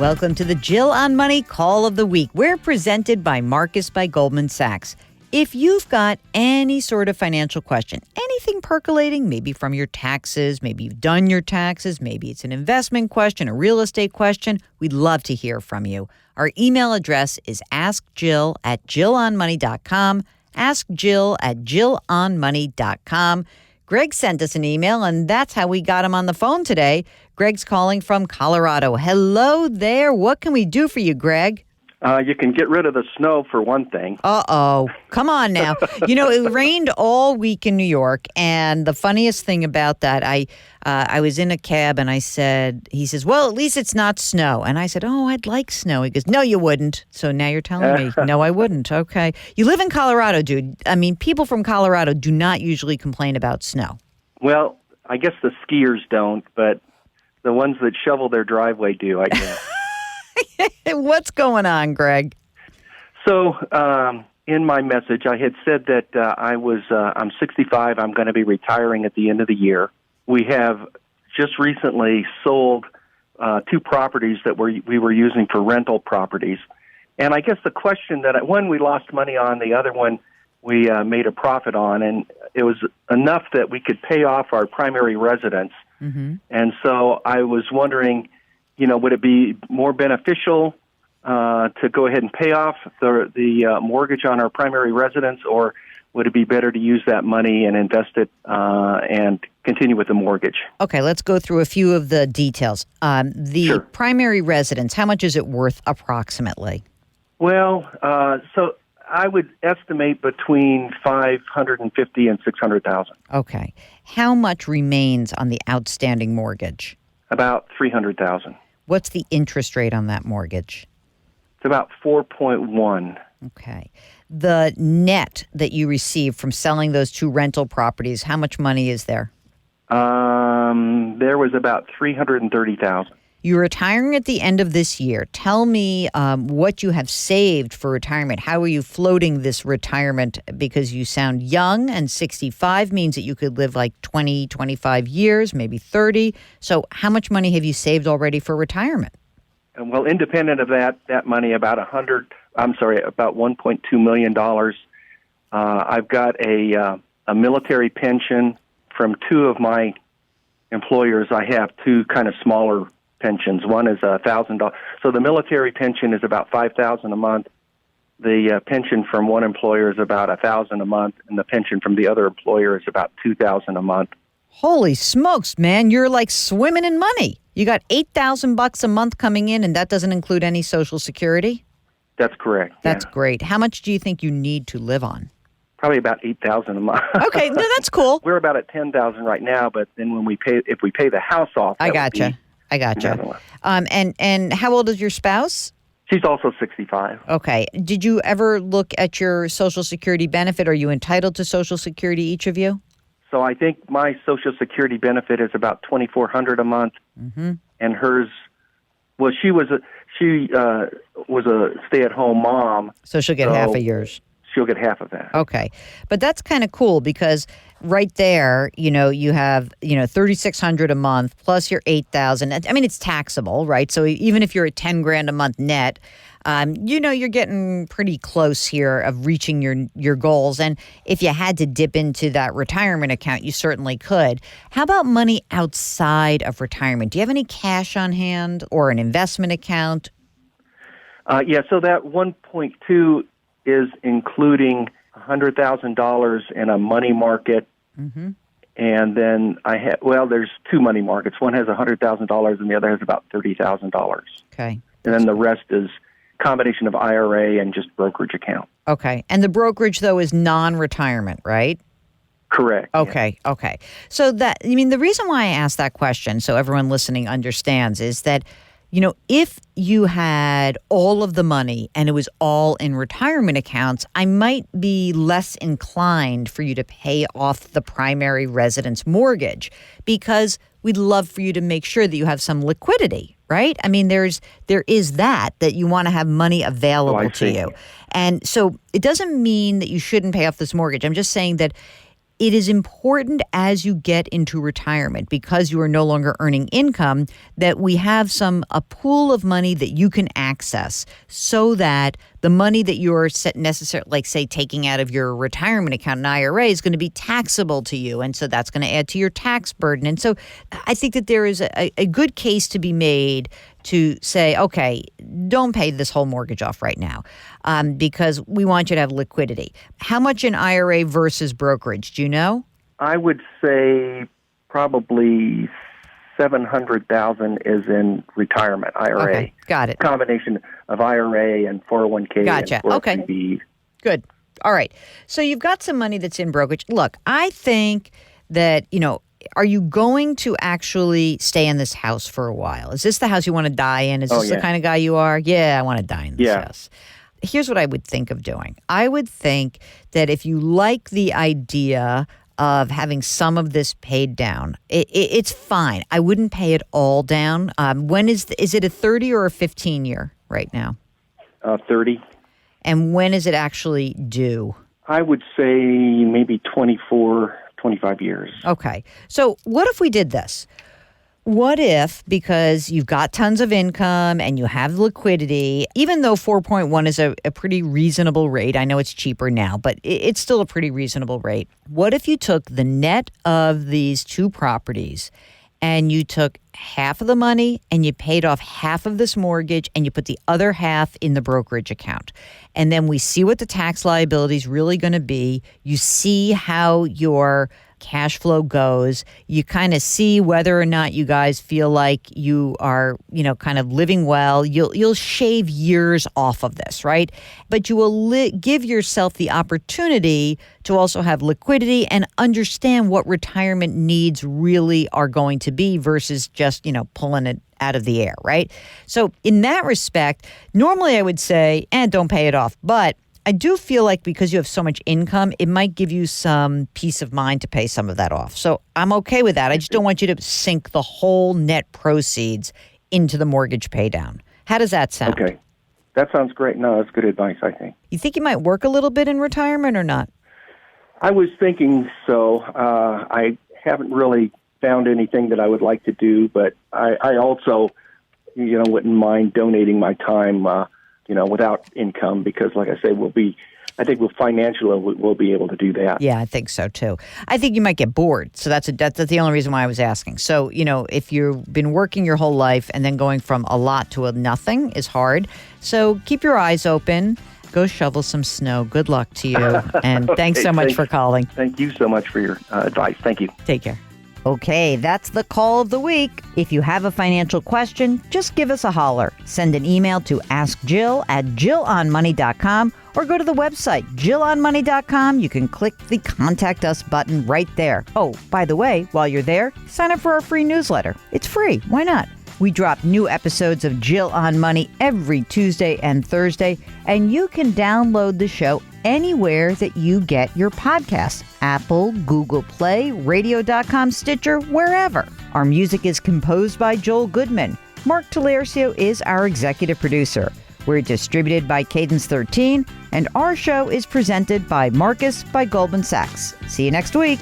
Welcome to the Jill on Money Call of the Week. We're presented by Marcus by Goldman Sachs. If you've got any sort of financial question, anything percolating, maybe from your taxes, maybe you've done your taxes, maybe it's an investment question, a real estate question, we'd love to hear from you. Our email address is askjill@jillonmoney.com, askjill@jillonmoney.com. Greg sent us an email, and that's how we got him on the phone today. Greg's calling from Colorado. Hello there. What can we do for you, Greg? You can get rid of the snow for one thing. Uh-oh. Come on now. It rained all week in New York, and the funniest thing about that, I was in a cab, and he says, well, at least it's not snow. And I said, oh, I'd like snow. He goes, no, you wouldn't. So now you're telling me, no, I wouldn't. Okay. You live in Colorado, dude. I mean, people from Colorado do not usually complain about snow. Well, I guess the skiers don't, but the ones that shovel their driveway do, I guess. What's going on, Greg? So, in my message, I had said that I'm 65. I'm going to be retiring at the end of the year. We have just recently sold 2 properties that we were using for rental properties. And I guess the question that one we lost money on, the other one we made a profit on, and it was enough that we could pay off our primary residence. Mm-hmm. And so I was wondering, would it be more beneficial to go ahead and pay off the mortgage on our primary residence, or would it be better to use that money and invest it and continue with the mortgage? Okay, let's go through a few of the details. Sure. Primary residence, how much is it worth approximately? Well, so I would estimate between $550,000 and $600,000. Okay. How much remains on the outstanding mortgage? About $300,000. What's the interest rate on that mortgage? It's about 4.1. Okay. The net that you received from selling those 2 rental properties, how much money is there? There was about $330,000. You're retiring at the end of this year. Tell me what you have saved for retirement. How are you floating this retirement? Because you sound young, and 65 means that you could live like 20, 25 years, maybe 30. So how much money have you saved already for retirement? Well, independent of that money, about $1.2 million. I've got a military pension from 2 of my employers. I have 2 kind of smaller pensions. One is $1,000. So the military pension is about $5,000 a month. The pension from one employer is about $1,000 a month, and the pension from the other employer is about $2,000 a month. Holy smokes, man! You're like swimming in money. You got $8,000 a month coming in, and that doesn't include any Social Security? That's correct. That's great. How much do you think you need to live on? Probably about $8,000 a month. Okay, no, that's cool. We're about at $10,000 right now, but then if we pay the house off, I gotcha. And how old is your spouse? She's also 65. Okay. Did you ever look at your Social Security benefit? Are you entitled to Social Security, each of you? So I think my Social Security benefit is about $2,400 a month, mm-hmm. and hers. Well, she was a stay-at-home mom, so she'll get half of yours. She'll get half of that. Okay, but that's kind of cool because right there, you have $3,600 a month plus your $8,000. I mean, it's taxable, right? So even if you're at $10,000 a month net, you're getting pretty close here of reaching your goals. And if you had to dip into that retirement account, you certainly could. How about money outside of retirement? Do you have any cash on hand or an investment account? Yeah. So that 1.2 is including $100,000 in a money market. Mm-hmm. And then there's 2 money markets. One has $100,000 and the other has about $30,000. Okay. And then the rest is combination of IRA and just brokerage account. Okay. And the brokerage, though, is non-retirement, right? Correct. Okay. Yeah. Okay. So the reason why I asked that question, so everyone listening understands, is that, if you had all of the money and it was all in retirement accounts, I might be less inclined for you to pay off the primary residence mortgage because we'd love for you to make sure that you have some liquidity, right? I mean, there is that you want to have money available to you. And so it doesn't mean that you shouldn't pay off this mortgage. I'm just saying that it is important as you get into retirement, because you are no longer earning income, that we have a pool of money that you can access, so that the money that you're like say taking out of your retirement account, an IRA, is going to be taxable to you. And so that's going to add to your tax burden. And so I think that there is a good case to be made to say, okay, don't pay this whole mortgage off right now, because we want you to have liquidity. How much in IRA versus brokerage? Do you know? I would say probably 700,000 is in retirement IRA. Okay, got it. Combination of IRA and 401k. Gotcha. And Okay. 403b. Good. All right. So you've got some money that's in brokerage. Look, I think that, are you going to actually stay in this house for a while? Is this the house you want to die in? Is this the kind of guy you are? Yeah, I want to die in this house. Here's what I would think of doing. I would think that if you like the idea of having some of this paid down, it's fine. I wouldn't pay it all down. When is it a 30 or a 15 year right now? 30. And when is it actually due? I would say maybe 24, 25 years. Okay. So what if we did this? What if, because you've got tons of income and you have liquidity, even though 4.1 is a pretty reasonable rate, I know it's cheaper now, but it's still a pretty reasonable rate. What if you took the net of these two properties and you took half of the money and you paid off half of this mortgage and you put the other half in the brokerage account? And then we see what the tax liability is really going to be. You see how your cash flow goes. You kind of see whether or not you guys feel like you are, kind of living well. You'll shave years off of this, right? But you will give yourself the opportunity to also have liquidity and understand what retirement needs really are going to be versus just, pulling it out of the air, right? So in that respect, normally I would say, don't pay it off. But I do feel like because you have so much income, it might give you some peace of mind to pay some of that off. So I'm okay with that. I just don't want you to sink the whole net proceeds into the mortgage pay down. How does that sound? Okay. That sounds great. No, that's good advice, I think. You think you might work a little bit in retirement or not? I was thinking so. I haven't really found anything that I would like to do, but I also, wouldn't mind donating my time, without income, because, like I say, I think financially we'll be able to do that. Yeah, I think so too. I think you might get bored, so that's the only reason why I was asking. So, if you've been working your whole life and then going from a lot to a nothing is hard. So keep your eyes open. Go shovel some snow. Good luck to you, and thanks so much for calling. Thank you so much for your advice. Thank you. Take care. Okay, that's the call of the week. If you have a financial question, just give us a holler. Send an email to askjill@jillonmoney.com or go to the website, jillonmoney.com. You can click the Contact Us button right there. Oh, by the way, while you're there, sign up for our free newsletter. It's free. Why not? We drop new episodes of Jill on Money every Tuesday and Thursday, and you can download the show anywhere that you get your podcasts. Apple, Google Play, radio.com, Stitcher, wherever. Our music is composed by Joel Goodman. Mark Talercio is our executive producer. We're distributed by Cadence 13, and our show is presented by Marcus by Goldman Sachs. See you next week.